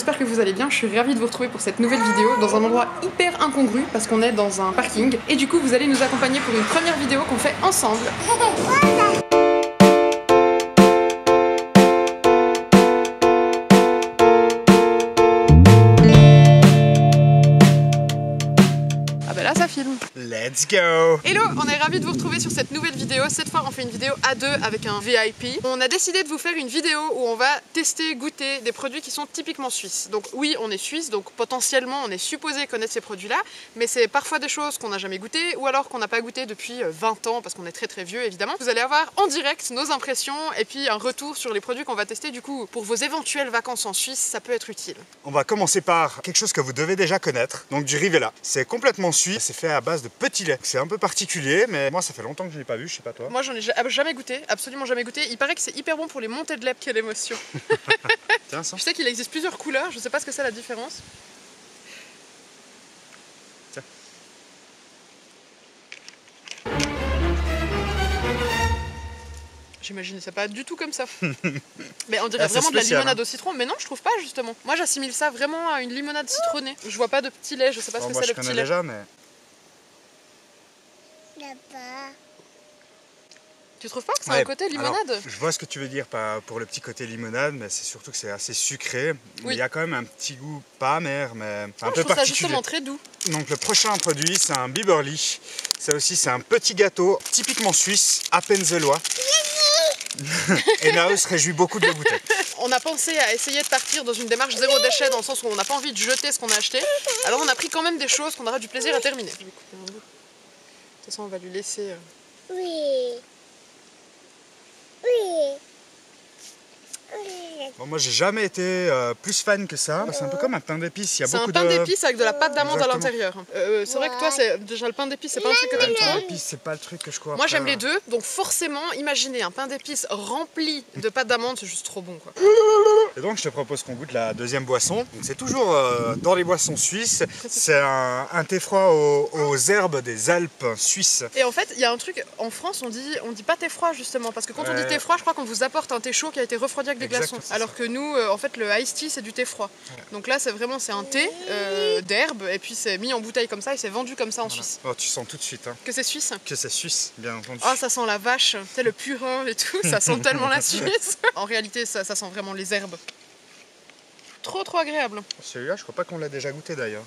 j'espère que vous allez bien. Je suis ravie de vous retrouver pour cette nouvelle vidéo dans un endroit hyper incongru parce qu'on est dans un parking. Et du coup, vous allez nous accompagner pour une première vidéo qu'on fait ensemble. Là ça filme. Let's go! Hello, on est ravis de vous retrouver sur cette nouvelle vidéo. Cette fois on fait une vidéo à deux avec un VIP. On a décidé de vous faire une vidéo où on va tester, goûter des produits qui sont typiquement suisses. Donc oui, on est suisse, donc potentiellement on est supposé connaître ces produits-là, mais c'est parfois des choses qu'on n'a jamais goûtées ou alors qu'on n'a pas goûté depuis 20 ans parce qu'on est très vieux évidemment. Vous allez avoir en direct nos impressions et puis un retour sur les produits qu'on va tester. Du coup, pour vos éventuelles vacances en Suisse, ça peut être utile. On va commencer par quelque chose que vous devez déjà connaître, donc du Rivella. C'est complètement suisse, c'est fait à base de petit lait. C'est un peu particulier, mais moi ça fait longtemps que je n'ai pas vu, je sais pas toi. Moi j'en ai jamais goûté, absolument jamais goûté. Il paraît que c'est hyper bon pour les montées de lait. Quelle émotion. Tiens, ça. Je sais qu'il existe plusieurs couleurs, je sais pas ce que c'est la différence. Tiens. J'imagine c'est pas du tout comme ça. Mais on dirait vraiment de la spécial, limonade au citron, mais non je trouve pas justement. Moi j'assimile ça vraiment à une limonade citronnée. Je vois pas de petit lait, je sais pas ce que Moi c'est je le petit connais lait. déjà, mais... Tu trouves pas que c'est un côté limonade? Alors, je vois ce que tu veux dire pour le petit côté limonade, mais c'est surtout que c'est assez sucré. Oui. Il y a quand même un petit goût pas amer, mais un peu particulier. Je trouve ça justement très doux. Donc le prochain produit, c'est un Biberli. Ça aussi, c'est un petit gâteau typiquement suisse, appenzellois. Et Nao se réjouit beaucoup de le goûter. On a pensé à essayer de partir dans une démarche zéro déchet, dans le sens où on n'a pas envie de jeter ce qu'on a acheté. Alors on a pris quand même des choses qu'on aura du plaisir à terminer. De toute façon, on va lui laisser... Oui. Bon, moi j'ai jamais été plus fan que ça. C'est un peu comme un pain d'épices. C'est un pain d'épices avec de la pâte d'amande à l'intérieur. C'est vrai que toi, déjà le pain d'épices, c'est pas un truc que t'aimes trop. Le pain d'épices, c'est pas le truc que je crois. Moi j'aime les deux, donc forcément, imaginez un pain d'épices rempli de pâte d'amande, c'est juste trop bon quoi. Et donc je te propose qu'on goûte la deuxième boisson. C'est toujours dans les boissons suisses. C'est un thé froid aux herbes des Alpes suisses. Et en fait, il y a un truc, en France on dit pas thé froid justement, parce que quand on dit thé froid, je crois qu'on vous apporte un thé chaud qui a été refroidi avec des glaçons. Alors que nous, en fait, le iced tea c'est du thé froid. Ouais. Donc là, c'est un thé d'herbe, et puis c'est mis en bouteille comme ça et c'est vendu comme ça en Suisse. Oh, tu sens tout de suite. Hein. Que c'est suisse? Que c'est suisse, bien entendu. Oh, ça sent la vache, tu sais, le purin et tout, ça sent tellement la Suisse. En réalité, ça sent vraiment les herbes. Trop agréable. Celui-là, je crois pas qu'on l'a déjà goûté d'ailleurs.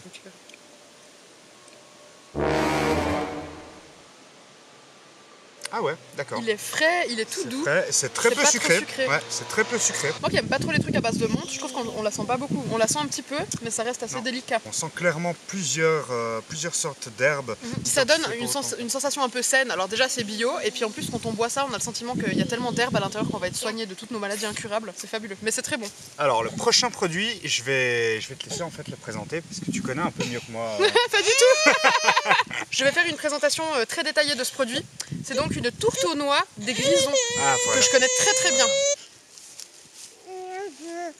Ah ouais, d'accord. Il est frais, il est tout doux. C'est très peu sucré. Ouais, c'est très peu sucré. Moi qui aime pas trop les trucs à base de menthe, je trouve qu'on la sent pas beaucoup. On la sent un petit peu, mais ça reste assez délicat. On sent clairement plusieurs sortes d'herbes. Ça donne une sensation un peu saine. Alors déjà c'est bio, et puis en plus quand on boit ça, on a le sentiment qu'il y a tellement d'herbes à l'intérieur qu'on va être soigné de toutes nos maladies incurables. C'est fabuleux, mais c'est très bon. Alors le prochain produit, je vais te laisser en fait le présenter parce que tu connais un peu mieux que moi. Pas du tout. Je vais faire une présentation très détaillée de ce produit. C'est donc une tourte aux noix des Grisons, que je connais très bien.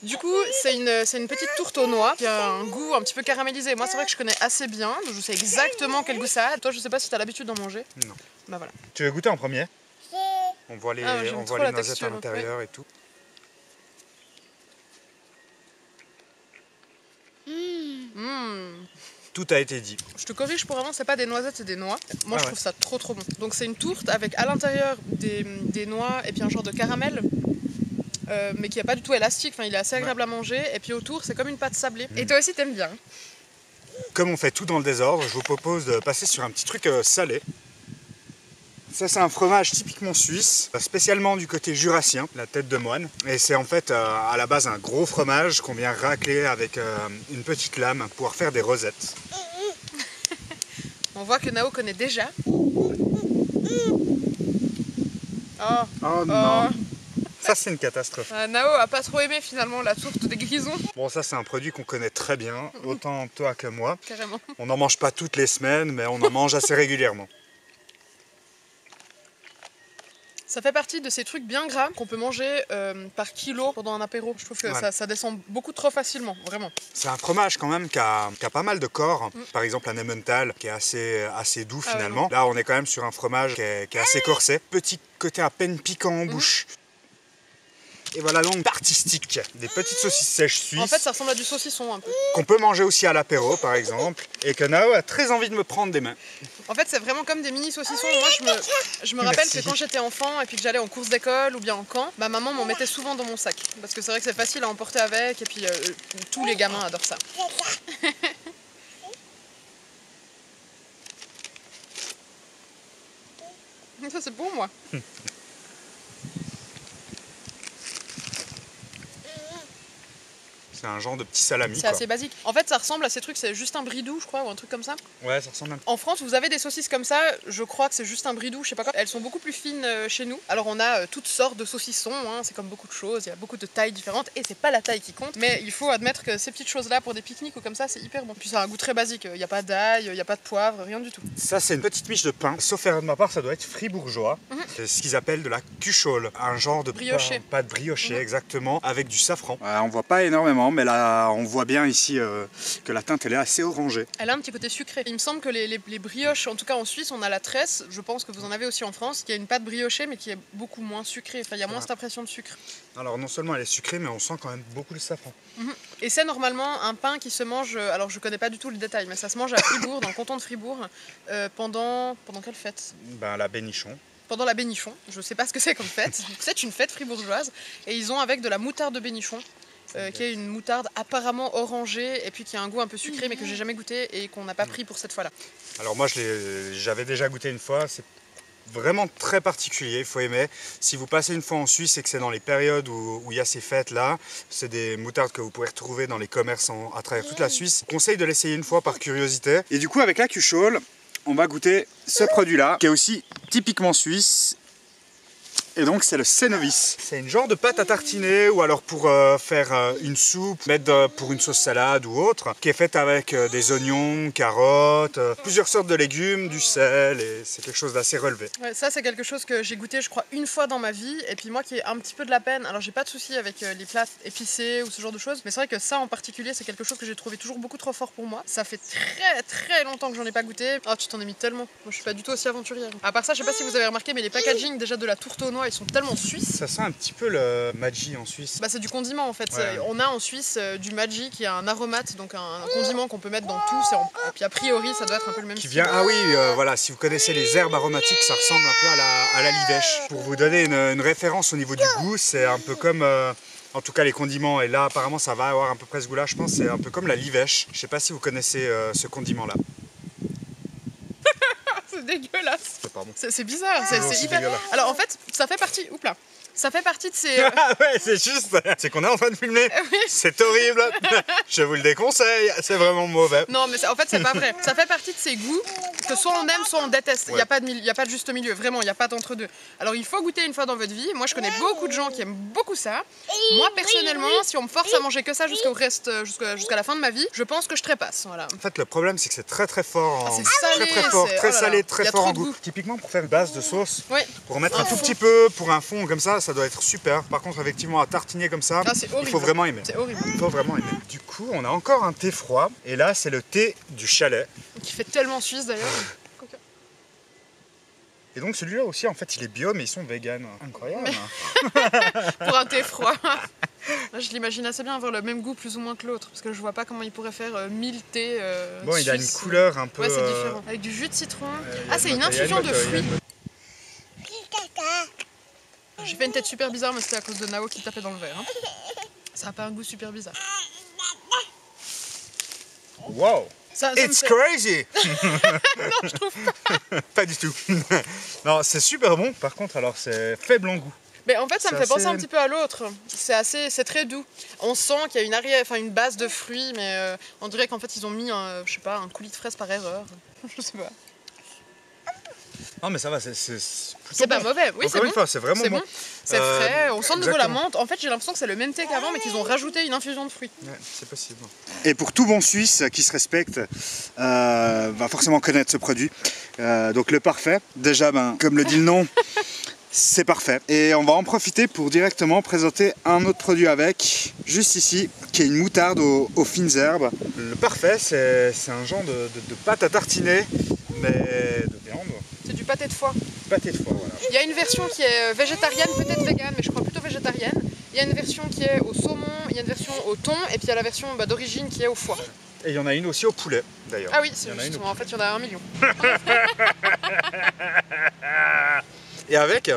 Du coup, c'est une petite tourte aux noix qui a un goût un petit peu caramélisé. Moi, c'est vrai que je connais assez bien, donc je sais exactement quel goût ça a. Toi, je sais pas si tu as l'habitude d'en manger. Non. Bah voilà. Tu veux goûter en premier? On voit les, noisettes à l'intérieur et tout. Tout a été dit. Je te corrige pour avant, c'est pas des noisettes, c'est des noix. Moi je trouve ça trop bon. Donc c'est une tourte avec à l'intérieur des noix et puis un genre de caramel, mais qui est pas du tout élastique, enfin il est assez agréable à manger. Et puis autour c'est comme une pâte sablée. Et toi aussi t'aimes bien. Comme on fait tout dans le désordre, je vous propose de passer sur un petit truc salé. Ça c'est un fromage typiquement suisse, spécialement du côté jurassien, la tête de moine. Et c'est en fait à la base un gros fromage qu'on vient racler avec une petite lame pour pouvoir faire des rosettes. On voit que Nao connaît déjà. Oh non. Ça c'est une catastrophe. Nao a pas trop aimé finalement la tourte des Grisons. Bon ça c'est un produit qu'on connaît très bien, autant toi que moi. Carrément. On n'en mange pas toutes les semaines, mais on en mange assez régulièrement. Ça fait partie de ces trucs bien gras qu'on peut manger par kilo pendant un apéro. Je trouve que ça descend beaucoup trop facilement, vraiment. C'est un fromage quand même qui a pas mal de corps. Par exemple un Emmental qui est assez doux finalement. Là on est quand même sur un fromage qui est assez corsé. Petit côté à peine piquant en bouche. Et voilà donc artistique, des petites saucisses sèches suisses. En fait, ça ressemble à du saucisson un peu. Qu'on peut manger aussi à l'apéro par exemple. Et que Nao a très envie de me prendre des mains. En fait, c'est vraiment comme des mini saucissons. Moi, je me rappelle que quand j'étais enfant et puis que j'allais en course d'école ou bien en camp, ma maman m'en mettait souvent dans mon sac. Parce que c'est vrai que c'est facile à emporter avec et puis tous les gamins adorent ça. Ça, c'est pour moi. C'est un genre de petit salami. C'est assez basique. En fait, ça ressemble à ces trucs, c'est juste un bridou, je crois, ou un truc comme ça. Ouais, ça ressemble un peu. En France, vous avez des saucisses comme ça, je crois que c'est juste un bridou, je sais pas quoi. Elles sont beaucoup plus fines chez nous. Alors, on a toutes sortes de saucissons, hein, c'est comme beaucoup de choses, il y a beaucoup de tailles différentes, et c'est pas la taille qui compte. Mais il faut admettre que ces petites choses-là, pour des pique-niques ou comme ça, c'est hyper bon. Puis ça a un goût très basique, il n'y a pas d'ail, il n'y a pas de poivre, rien du tout. Ça, c'est une petite miche de pain. Sauf erreur de ma part, ça doit être fribourgeois. C'est ce qu'ils appellent de la cuchole, un genre de brioché. Pas de brioché, exactement, avec du safran. On voit pas énormément, mais là, on voit bien ici que la teinte elle est assez orangée. Elle a un petit côté sucré. Il me semble que les brioches, en tout cas en Suisse, on a la tresse. Je pense que vous en avez aussi en France, qui a une pâte briochée mais qui est beaucoup moins sucrée. Enfin, il y a moins cette impression de sucre. Alors non seulement elle est sucrée, mais on sent quand même beaucoup le safran. Et c'est normalement un pain qui se mange, alors je connais pas du tout le détail, mais ça se mange à Fribourg, dans le canton de Fribourg, pendant quelle fête? Ben, la bénichon. Pendant la bénichon. Je sais pas ce que c'est comme fête. C'est une fête fribourgeoise. Et ils ont avec de la moutarde de bénichon. Qui est une moutarde apparemment orangée et puis qui a un goût un peu sucré mais que j'ai jamais goûté et qu'on n'a pas pris pour cette fois-là. Alors moi j'avais déjà goûté une fois, c'est vraiment très particulier, il faut aimer. Si vous passez une fois en Suisse et que c'est dans les périodes où il y a ces fêtes là, c'est des moutardes que vous pourrez retrouver dans les commerces à travers toute la Suisse. Je vous conseille de l'essayer une fois par curiosité. Et du coup avec la cuchole, on va goûter ce produit là qui est aussi typiquement suisse. Et donc c'est le Cenovis. C'est une genre de pâte à tartiner ou alors pour faire une soupe, mettre pour une sauce salade ou autre, qui est faite avec des oignons, carottes, plusieurs sortes de légumes, du sel et c'est quelque chose d'assez relevé. Ouais, ça c'est quelque chose que j'ai goûté je crois une fois dans ma vie et puis moi qui ai un petit peu de la peine, alors j'ai pas de souci avec les plats épicés ou ce genre de choses, mais c'est vrai que ça en particulier c'est quelque chose que j'ai trouvé toujours beaucoup trop fort pour moi. Ça fait très longtemps que j'en ai pas goûté. Oh tu t'en as mis tellement, moi je suis pas du tout aussi aventurière. À part ça je sais pas si vous avez remarqué mais les packaging déjà de la tourte aux noix ils sont tellement suisses. Ça sent un petit peu le Maggi en Suisse. Bah c'est du condiment en fait. Ouais. On a en Suisse du Maggi qui a un aromate, donc un condiment qu'on peut mettre dans tout. Et puis a priori ça doit être un peu le même style. Ah oui, voilà, si vous connaissez les herbes aromatiques, ça ressemble un peu à la livèche. Pour vous donner une référence au niveau du goût, c'est un peu comme... en tout cas les condiments, et là apparemment ça va avoir à peu près ce goût-là, je pense, c'est un peu comme la livèche. Je sais pas si vous connaissez ce condiment-là. C'est dégueulasse. Pardon. C'est bizarre, c'est hyper... Dégueulasse. Alors en fait, ça fait partie... Oups là. Ça fait partie de ces... Ah ouais, c'est juste, c'est qu'on est en train de filmer. Oui. C'est horrible. Je vous le déconseille, c'est vraiment mauvais. Non mais en fait c'est pas vrai. Ça fait partie de ces goûts que soit on aime soit on déteste. Il Ouais. n'y a pas de juste milieu, vraiment, il n'y a pas d'entre-deux. Alors il faut goûter une fois dans votre vie. Moi je connais beaucoup de gens qui aiment beaucoup ça. Moi personnellement, si on me force à manger que ça jusqu'à la fin de ma vie, je pense que je trépasse. Voilà. En fait, le problème, c'est que c'est très fort. Ah, c'est salé, très fort, c'est- très oh là là, salé, il très y a fort trop en de goût. goût. Typiquement, pour faire une base de sauce, Oui. pour mettre Un un tout fond. petit peu pour un fond comme ça doit être super. Par contre, effectivement, à tartiner comme ça, Ah, c'est il horrible. faut vraiment aimer. C'est horrible. Il faut vraiment aimer. Du coup, on a encore un thé froid. Et là, c'est le thé du chalet. Qui fait tellement suisse d'ailleurs. Et donc, celui-là aussi, en fait, il est bio, mais ils sont véganes. Incroyable. Pour un thé froid. Là, je l'imagine assez bien avoir le même goût plus ou moins que l'autre. Parce que je vois pas comment il pourrait faire 1000 thés Bon, il a une suisses. couleur un peu... Ouais, c'est différent. Avec du jus de citron. il y a Ah, c'est une une note- il y a infusion de note- il y a fruits. une note- J'ai fait une tête super bizarre, mais c'était à cause de Nao qui tapait dans le verre. Hein. Ça a pas un goût super bizarre. Wow. Ça me It's fait- crazy. Non, je trouve pas. Pas du tout. Non, c'est super bon. Par contre, alors, c'est faible en goût. Mais en fait, ça me C'est fait penser assez- un petit peu à l'autre. C'est très doux. On sent qu'il y a une arrière, enfin une base de fruits, mais on dirait qu'en fait ils ont mis, je sais pas, un coulis de fraises par erreur. Je sais pas. Non, mais ça va, c'est C'est pas mauvais. Oui, c'est Encore bon. une fois, c'est vraiment C'est bon. bon. C'est frais. On sent de nouveau la exactement. menthe. En fait, j'ai l'impression que c'est le même thé qu'avant, mais qu'ils ont rajouté une infusion de fruits. Ouais, c'est possible. Et pour tout bon Suisse qui se respecte, va forcément connaître ce produit. Donc le parfait, déjà, comme le dit le nom, c'est parfait. Et on va en profiter pour directement présenter un autre produit avec, juste ici, qui est une moutarde aux fines herbes. Le parfait, c'est un genre de pâte à tartiner, mais de viande. C'est du pâté de foie. Pâté de foie, voilà. Il y a une version qui est végétarienne, peut-être végane, mais je crois plutôt végétarienne. Il y a une version qui est au saumon, il y a une version au thon, et puis il y a la version d'origine qui est au foie. Et il y en a une aussi au poulet d'ailleurs. Ah oui, c'est juste, en fait il y en a 1 million. Et avec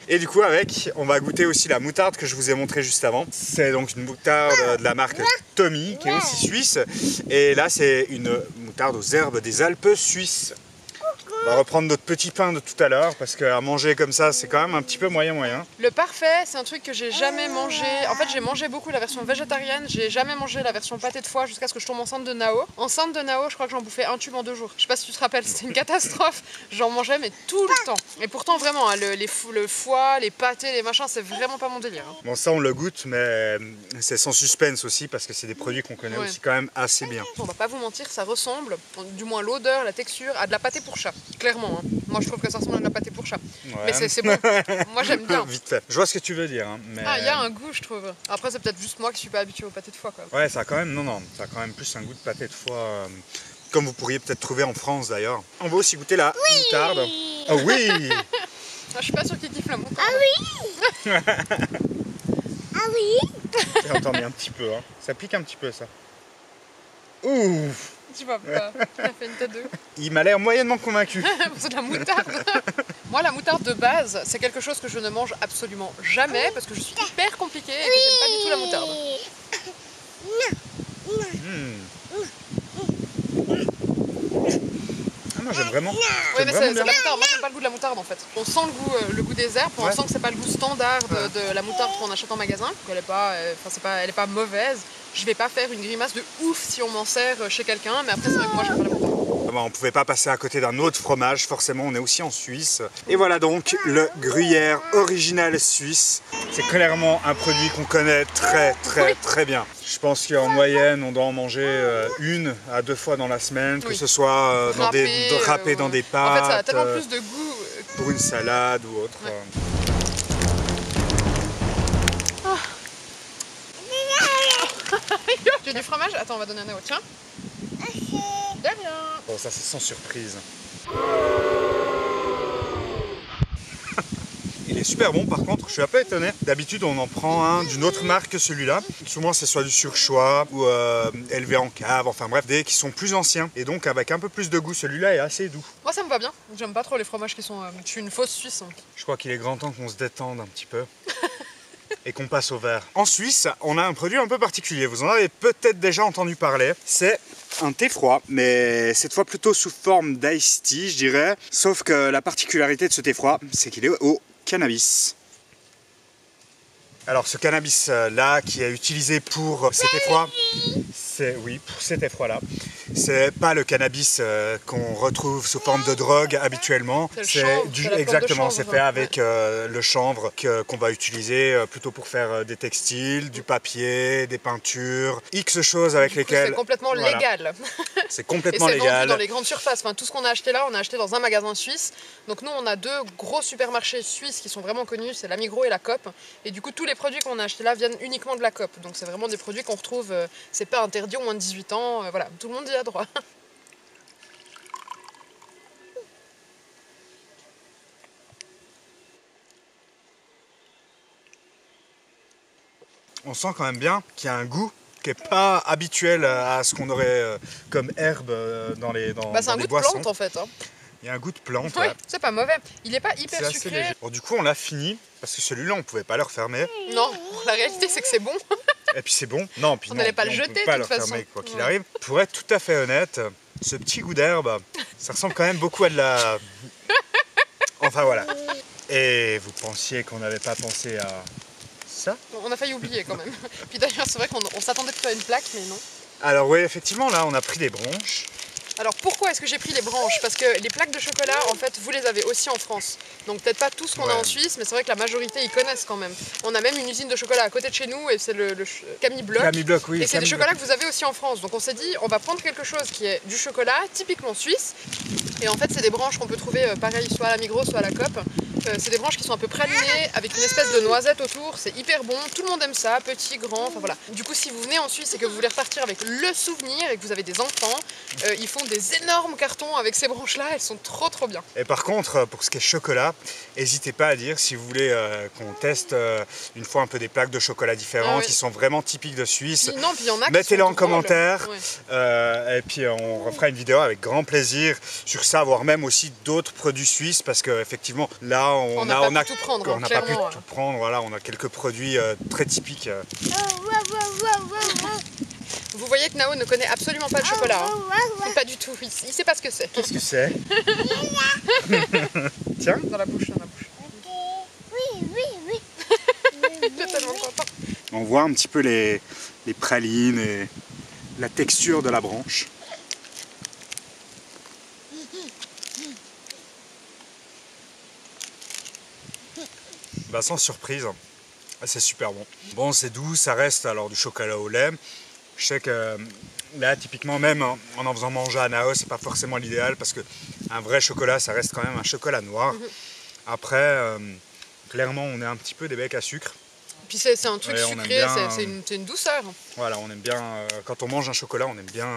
et du coup avec, on va goûter aussi la moutarde que je vous ai montré juste avant. C'est donc une moutarde de la marque Tommy qui est aussi suisse. Et là c'est une moutarde aux herbes des Alpes suisses. On va reprendre notre petit pain de tout à l'heure parce qu'à manger comme ça c'est quand même un petit peu moyen. Le parfait, c'est un truc que j'ai jamais mangé. En fait j'ai mangé beaucoup la version végétarienne, j'ai jamais mangé la version pâté de foie jusqu'à ce que je tombe enceinte de Nao. Enceinte de Nao, je crois que j'en bouffais un tube en 2 jours. Je sais pas si tu te rappelles, c'était une catastrophe. J'en mangeais mais tout le temps. Et pourtant vraiment, hein, le foie, les pâtés, les machins, c'est vraiment pas mon délire. Hein. Bon ça on le goûte mais c'est sans suspense aussi parce que c'est des produits qu'on connaît aussi quand même assez bien. On va pas vous mentir, ça ressemble, du moins l'odeur, la texture, à de la pâté pour chat. Clairement, hein. Moi je trouve que ça ressemble à de la pâté pour chat. Ouais. Mais c'est bon. Moi j'aime bien. Vite fait. Je vois ce que tu veux dire. Hein, mais... Ah, il y a un goût, je trouve. Après, c'est peut-être juste moi qui suis pas habitué au pâté de foie, quoi. Ouais, ça a quand même, ça a quand même plus un goût de pâté de foie, comme vous pourriez peut-être trouver en France d'ailleurs. On va aussi goûter la moutarde. Oh oui. Ah, je suis pas sûre qu'il kiffe la moutarde. Ah oui. Ah oui. On entend bien un petit peu, hein. Ça pique un petit peu ça. Ouf. Tu vois pas, il a fait une tête de... Il m'a l'air moyennement convaincu. C'est de la moutarde. Moi, la moutarde de base, c'est quelque chose que je ne mange absolument jamais parce que je suis hyper compliquée et que j'aime pas du tout la moutarde. Ah, moi j'aime vraiment. Oui, mais c'est la moutarde. Moi, j'aime pas le goût de la moutarde en fait. On sent le goût des herbes, on sent que c'est pas le goût standard de la moutarde qu'on achète en magasin. Elle est pas mauvaise. Je vais pas faire une grimace de ouf si on m'en sert chez quelqu'un, mais après c'est vrai que moi j'aime pas la moutarde. On pouvait pas passer à côté d'un autre fromage, forcément on est aussi en Suisse. Et voilà donc le gruyère original suisse. C'est clairement un produit qu'on connaît très bien. Je pense qu'en moyenne on doit en manger 1 à 2 fois dans la semaine, que ce soit râpé dans des pâtes. En fait ça a tellement plus de goût. Pour une salade ou autre. Ouais. J'ai du fromage. Attends, on va donner un Nao. Tiens. De rien. Bon, ça c'est sans surprise. Il est super bon par contre, je suis un peu étonné. D'habitude on en prend un d'une autre marque que celui-là. Souvent c'est soit du surchoix ou élevé en cave, enfin bref, des qui sont plus anciens. Et donc avec un peu plus de goût, celui-là est assez doux. Moi ça me va bien, j'aime pas trop les fromages qui sont... Je suis une fausse Suisse. Hein. Je crois qu'il est grand temps qu'on se détende un petit peu. Et qu'on passe au vert. En Suisse, on a un produit un peu particulier, vous en avez peut-être déjà entendu parler. C'est un thé froid, mais cette fois plutôt sous forme d'ice tea, je dirais. Sauf que la particularité de ce thé froid, c'est qu'il est au cannabis. Alors ce cannabis là qui est utilisé pour ces thés froids, pour ces thés froids là, c'est pas le cannabis qu'on retrouve sous forme de drogue habituellement. Exactement, c'est fait avec le chanvre qu'on va utiliser plutôt pour faire des textiles, du papier, des peintures, X choses avec lesquelles. C'est complètement légal. C'est complètement légal. Et c'est vendu dans les grandes surfaces. Enfin, tout ce qu'on a acheté là, on a acheté dans un magasin suisse. Donc nous, on a 2 gros supermarchés suisses qui sont vraiment connus, c'est la Migros et la Coop. Et du coup, tous les produits qu'on a achetés là viennent uniquement de la Coop. Donc c'est vraiment des produits qu'on retrouve, c'est pas interdit aux moins de 18 ans. Voilà, tout le monde y a droit. On sent quand même bien qu'il y a un goût qui n'est pas habituel à ce qu'on aurait comme herbe dans les boissons. C'est un goût de plante en fait. Hein. Il y a un goût de plante. Oui, c'est pas mauvais. Il n'est pas hyper sucré. Bon, du coup, on l'a fini parce que celui-là, on pouvait pas le refermer. Non, la réalité, c'est que c'est bon. Et puis c'est bon. Non, puis on n'allait pas le jeter de toute façon. Quoi qu'il arrive. Pour être tout à fait honnête, ce petit goût d'herbe, ça ressemble quand même beaucoup à de la. Enfin voilà. Et vous pensiez qu'on n'avait pas pensé à ça? On a failli oublier quand même. Puis d'ailleurs, c'est vrai qu'on s'attendait plutôt à une plaque, mais non. Alors oui, effectivement, là, on a pris des branches. Alors pourquoi est-ce que j'ai pris les branches? Parce que les plaques de chocolat, en fait, vous les avez aussi en France. Donc peut-être pas tout ce qu'on a en Suisse, mais c'est vrai que la majorité, ils connaissent quand même. On a même une usine de chocolat à côté de chez nous, et c'est le Camille Bloch. Camille Bloch, oui. Et c'est des chocolats que vous avez aussi en France. Donc on s'est dit, on va prendre quelque chose qui est du chocolat, typiquement suisse. Et en fait, c'est des branches qu'on peut trouver pareil, soit à la Migros, soit à la Coop. C'est des branches qui sont un peu pralinées avec une espèce de noisette autour, c'est hyper bon, tout le monde aime ça, petit, grand, enfin voilà. Du coup si vous venez en Suisse et que vous voulez repartir avec le souvenir et que vous avez des enfants, ils font des énormes cartons avec ces branches là, elles sont trop bien. Et par contre, pour ce qui est chocolat, n'hésitez pas à dire si vous voulez qu'on teste une fois un peu des plaques de chocolat différentes qui sont vraiment typiques de Suisse. Non, puis il y en a qui mettez-les sont en commentaire ouais. Et puis on refera une vidéo avec grand plaisir sur ça, voire même aussi d'autres produits suisses parce qu'effectivement là on n'a pas pu tout prendre, on n'a pas pu tout prendre, voilà, on a quelques produits très typiques. Vous voyez que Nao ne connaît absolument pas le chocolat, hein. Pas du tout, il sait pas ce que c'est. Qu'est-ce que c'est? Tiens. Dans la bouche, Oui. Je suis tellement content. On voit un petit peu les pralines et la texture de la branche. Bah, sans surprise, c'est super bon. Bon, c'est doux, ça reste alors du chocolat au lait. Je sais que là, typiquement, même en faisant manger à Nao, c'est pas forcément l'idéal parce que un vrai chocolat, ça reste quand même un chocolat noir. Après, clairement, on est un petit peu des becs à sucre. Puis c'est un truc sucré, c'est une douceur. Voilà, on aime bien, quand on mange un chocolat, on aime bien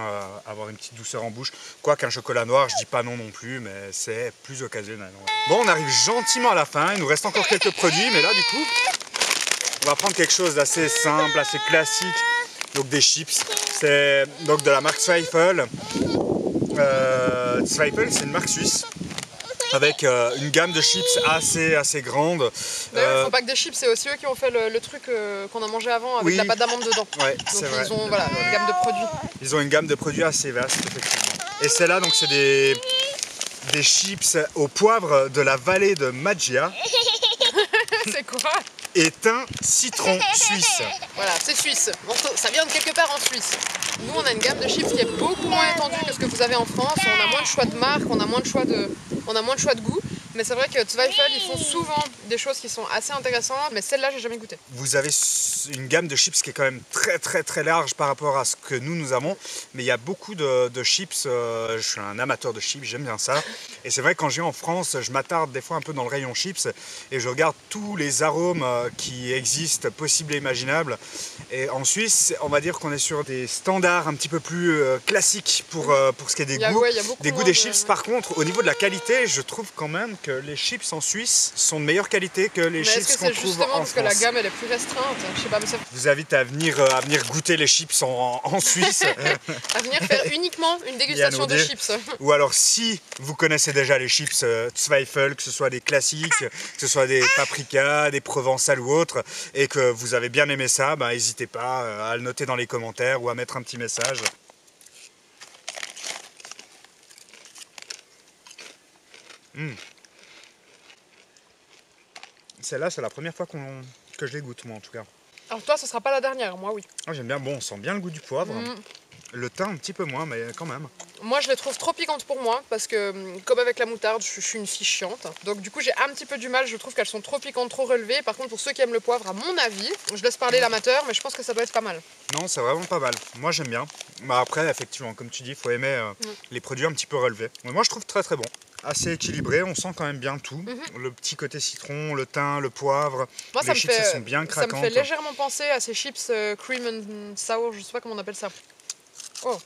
avoir une petite douceur en bouche. Quoique un chocolat noir, je dis pas non plus, mais c'est plus occasionnel. Bon, on arrive gentiment à la fin, il nous reste encore quelques produits, mais là, du coup, on va prendre quelque chose d'assez simple, assez classique. Donc des chips, c'est donc de la marque Zweifel. Zweifel, c'est une marque suisse avec une gamme de chips assez grande. D'ailleurs, ils font pas que des chips, c'est aussi eux qui ont fait le truc qu'on a mangé avant avec la pâte d'amande dedans. Ouais, donc c'est vrai. ils ont voilà, une gamme de produits. Ils ont une gamme de produits assez vaste, effectivement. Et celle-là, donc c'est des chips au poivre de la vallée de Maggia. C'est quoi? Et un citron suisse. Voilà, c'est suisse. Donc, ça vient de quelque part en Suisse. Nous, on a une gamme de chips qui est beaucoup moins étendue que ce que vous avez en France. On a moins de choix de marque, on a moins de choix de goût. Mais c'est vrai que Zweifel, ils font souvent des choses qui sont assez intéressantes, mais celle-là, j'ai jamais goûté. Vous avez une gamme de chips qui est quand même très large par rapport à ce que nous avons. Mais il y a beaucoup de chips, je suis un amateur de chips, j'aime bien ça. Et c'est vrai que quand je viens en France, je m'attarde des fois un peu dans le rayon chips et je regarde tous les arômes qui existent, possibles et imaginables. Et en Suisse, on va dire qu'on est sur des standards un petit peu plus classiques pour ce qui est des goûts des chips. Par contre, au niveau de la qualité, je trouve quand même que les chips en Suisse sont de meilleure qualité que les chips qu'on trouve en France. C'est justement parce que la gamme elle est plus restreinte. Je sais pas, mais ça... Je vous invite à venir goûter les chips en Suisse. À venir faire uniquement une dégustation de chips. Ou alors si vous connaissez déjà les chips Zweifel, que ce soit des classiques, que ce soit des paprika, des provençales ou autres, et que vous avez bien aimé ça, bah, n'hésitez pas à le noter dans les commentaires ou à mettre un petit message. Celle-là, c'est la première fois que je les goûte, moi en tout cas. Alors toi, ce sera pas la dernière, moi oui. Ah, j'aime bien, bon, on sent bien le goût du poivre. Le thym un petit peu moins, mais quand même. Moi, je les trouve trop piquantes pour moi, parce que comme avec la moutarde, je suis une fille chiante. Donc du coup, j'ai un petit peu du mal, je trouve qu'elles sont trop piquantes, trop relevées. Par contre, pour ceux qui aiment le poivre, à mon avis, je laisse parler l'amateur, mais je pense que ça doit être pas mal. Non, c'est vraiment pas mal. Moi, j'aime bien. Mais après, effectivement, comme tu dis, il faut aimer les produits un petit peu relevés. Mais moi, je trouve très bon. Assez équilibré, on sent quand même bien tout. Le petit côté citron, le thym, le poivre. Moi, les chips sont bien craquantes. Ça me fait légèrement penser à ces chips cream and sour, je sais pas comment on appelle ça. Oh,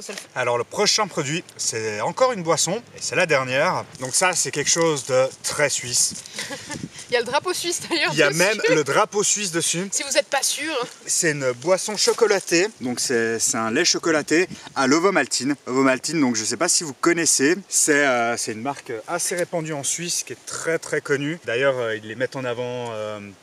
ça, alors le prochain produit, c'est encore une boisson, et c'est la dernière. Donc ça, c'est quelque chose de très suisse. Il y a le drapeau suisse d'ailleurs. Il y a même le drapeau suisse dessus. Si vous n'êtes pas sûr. C'est une boisson chocolatée, donc c'est un lait chocolaté à l'ovomaltine. Ovomaltine, donc je ne sais pas si vous connaissez, c'est une marque assez répandue en Suisse qui est très connue. D'ailleurs, ils les mettent en avant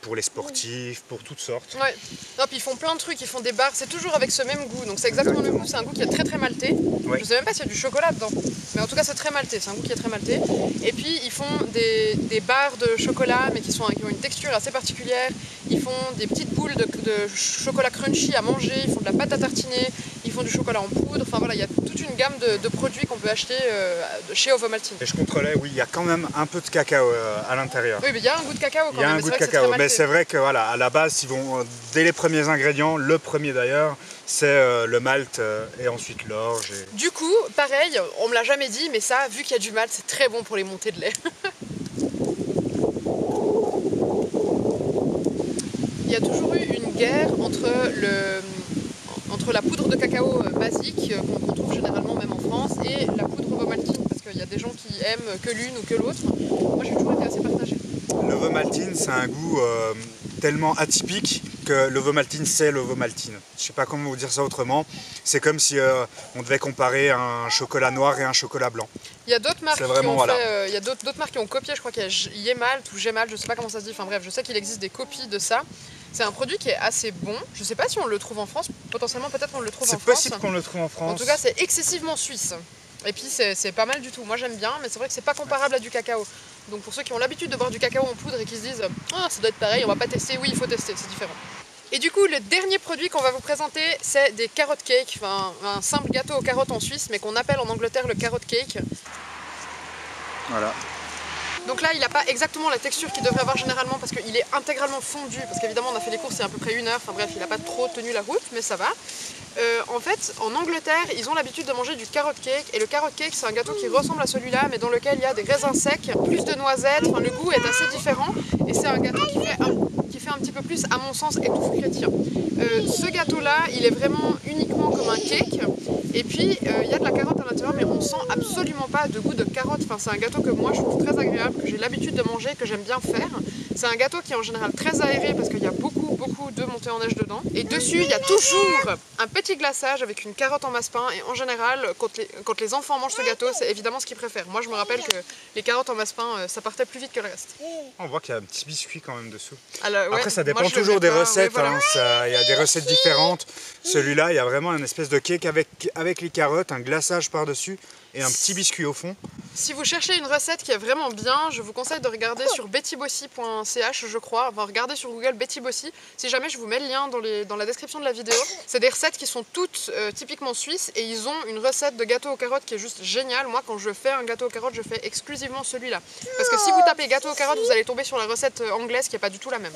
pour les sportifs, pour toutes sortes. Ouais. Non, puis ils font plein de trucs, ils font des bars, c'est toujours avec ce même goût. Donc c'est exactement le goût, c'est un goût qui est très maltais. Ouais. Je sais même pas s'il y a du chocolat dedans, mais en tout cas c'est très maltais, c'est un goût qui est très maltais. Et puis ils font des barres de chocolat, mais qui ont une texture assez particulière. Ils font des petites boules de chocolat crunchy à manger, ils font de la pâte à tartiner, ils font du chocolat en poudre. Enfin voilà, il y a toute une gamme de produits qu'on peut acheter chez Ovomaltine. Et je contrôlais, oui, il y a quand même un peu de cacao à l'intérieur. Oui, mais il y a un goût de cacao quand même. Il y a un goût de cacao, mais c'est vrai que voilà, à la base, ils vont dès les premiers ingrédients, le premier d'ailleurs, c'est le malt et ensuite l'orge. Du coup, pareil, on me l'a jamais dit, mais ça, vu qu'il y a du malt, c'est très bon pour les montées de lait. il y a toujours eu une guerre entre la poudre de cacao basique, qu'on trouve généralement même en France, et la poudre Ovomaltine, parce qu'il y a des gens qui aiment que l'une ou que l'autre. Moi j'ai toujours été assez partagée. L'Ovomaltine, c'est un goût tellement atypique que l'Ovomaltine, c'est l'Ovomaltine. Je sais pas comment vous dire ça autrement. C'est comme si on devait comparer un chocolat noir et un chocolat blanc. Il y a d'autres marques, voilà. il y a d'autres marques qui ont copié, je crois qu'il y a Yemalt ou Gemalt, je sais pas comment ça se dit, enfin bref, je sais qu'il existe des copies de ça. C'est un produit qui est assez bon, je sais pas si on le trouve en France, potentiellement peut-être on le trouve en France. C'est possible qu'on le trouve en France. En tout cas c'est excessivement suisse. Et puis c'est pas mal du tout, moi j'aime bien, mais c'est vrai que c'est pas comparable à du cacao. Donc pour ceux qui ont l'habitude de boire du cacao en poudre et qui se disent « Ah, ça doit être pareil, on va pas tester », oui il faut tester, c'est différent. Et du coup le dernier produit qu'on va vous présenter c'est des carrot cakes, enfin un simple gâteau aux carottes en Suisse mais qu'on appelle en Angleterre le carrot cake. Voilà. Donc là il n'a pas exactement la texture qu'il devrait avoir généralement parce qu'il est intégralement fondu, parce qu'évidemment on a fait les courses il y a à peu près 1 heure, enfin bref il n'a pas trop tenu la route mais ça va. En fait en Angleterre ils ont l'habitude de manger du carrot cake et le carrot cake c'est un gâteau qui ressemble à celui-là mais dans lequel il y a des raisins secs, plus de noisettes, enfin le goût est assez différent et c'est un gâteau qui fait un petit peu plus à mon sens étouffe chrétien. Ce gâteau là il est vraiment uniquement comme un cake et puis il y a de la carotte à l'intérieur mais on sent absolument pas de goût de carotte, enfin c'est un gâteau que moi je trouve très agréable, que j'ai l'habitude de manger, que j'aime bien faire. C'est un gâteau qui est en général très aéré parce qu'il y a beaucoup de montée en neige dedans. Et dessus, il y a toujours un petit glaçage avec une carotte en masse-pain. Et en général, quand les enfants mangent ce gâteau, c'est évidemment ce qu'ils préfèrent. Moi, je me rappelle que les carottes en masse-pain, ça partait plus vite que le reste. On voit qu'il y a un petit biscuit quand même dessous. Alors, ouais, après, ça dépend toujours des recettes. Ouais, voilà. Il y a des recettes différentes. Celui-là, il y a vraiment une espèce de cake avec les carottes, un glaçage par-dessus et un petit biscuit au fond. Si vous cherchez une recette qui est vraiment bien, je vous conseille de regarder sur bettybossy.ch, je crois. Enfin, regardez sur Google Betty Bossy. Si jamais, je vous mets le lien dans la description de la vidéo. C'est des recettes qui sont toutes typiquement suisses et ils ont une recette de gâteau aux carottes qui est juste géniale. Moi, quand je fais un gâteau aux carottes, je fais exclusivement celui-là. Parce que si vous tapez gâteau aux carottes, vous allez tomber sur la recette anglaise qui n'est pas du tout la même.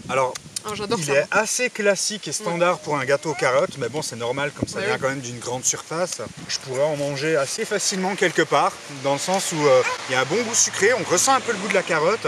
Alors, il est assez classique et standard pour un gâteau aux carottes, mais bon, c'est normal, comme ça vient quand même d'une grande surface. Je pourrais en manger assez facilement quelque part, dans le sens où il y a un bon goût sucré, on ressent un peu le goût de la carotte.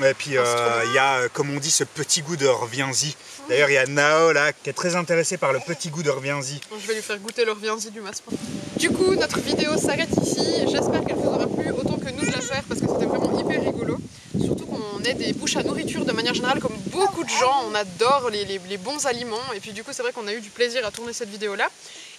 Et puis il y a, comme on dit, ce petit goût de reviens-y. D'ailleurs, il y a Nao là qui est très intéressé par le petit goût de reviens-y. Je vais lui faire goûter le reviens-y du massepain. Du coup, notre vidéo s'arrête ici. J'espère qu'elle vous aura plu autant que nous de la faire parce que c'était vraiment hyper rigolo. Surtout qu'on est des bouches à nourriture de manière générale, comme beaucoup de gens, on adore les bons aliments. Et puis du coup, c'est vrai qu'on a eu du plaisir à tourner cette vidéo-là.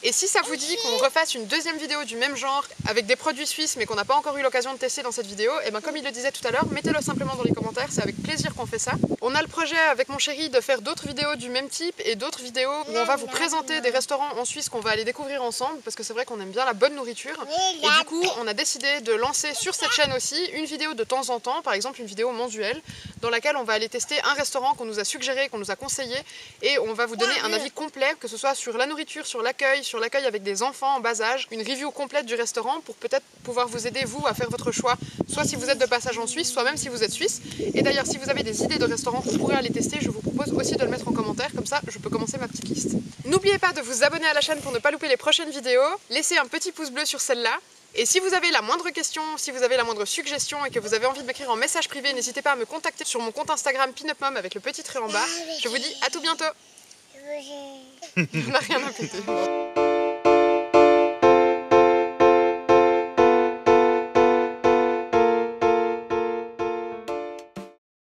Et si ça vous dit qu'on refasse une deuxième vidéo du même genre avec des produits suisses mais qu'on n'a pas encore eu l'occasion de tester dans cette vidéo, et bien comme il le disait tout à l'heure, mettez-le simplement dans les commentaires, c'est avec plaisir qu'on fait ça. On a le projet avec mon chéri de faire d'autres vidéos du même type et d'autres vidéos où on va vous présenter des restaurants en Suisse qu'on va aller découvrir ensemble parce que c'est vrai qu'on aime bien la bonne nourriture. Et du coup, on a décidé de lancer sur cette chaîne aussi une vidéo de temps en temps, par exemple une vidéo mensuelle, dans laquelle on va aller tester un restaurant qu'on nous a suggéré, qu'on nous a conseillé et on va vous donner un avis complet, que ce soit sur la nourriture, sur l'accueil avec des enfants en bas âge, une review complète du restaurant pour peut-être pouvoir vous aider vous à faire votre choix, soit si vous êtes de passage en Suisse, soit même si vous êtes suisse. Et d'ailleurs, si vous avez des idées de restaurants qu'on pourrait aller tester, je vous propose aussi de le mettre en commentaire, comme ça je peux commencer ma petite liste. N'oubliez pas de vous abonner à la chaîne pour ne pas louper les prochaines vidéos, laissez un petit pouce bleu sur celle-là. Et si vous avez la moindre question, si vous avez la moindre suggestion et que vous avez envie de m'écrire en message privé, n'hésitez pas à me contacter sur mon compte Instagram PinUpMom avec le petit trait en bas. Je vous dis à tout bientôt. On n'a rien à péter.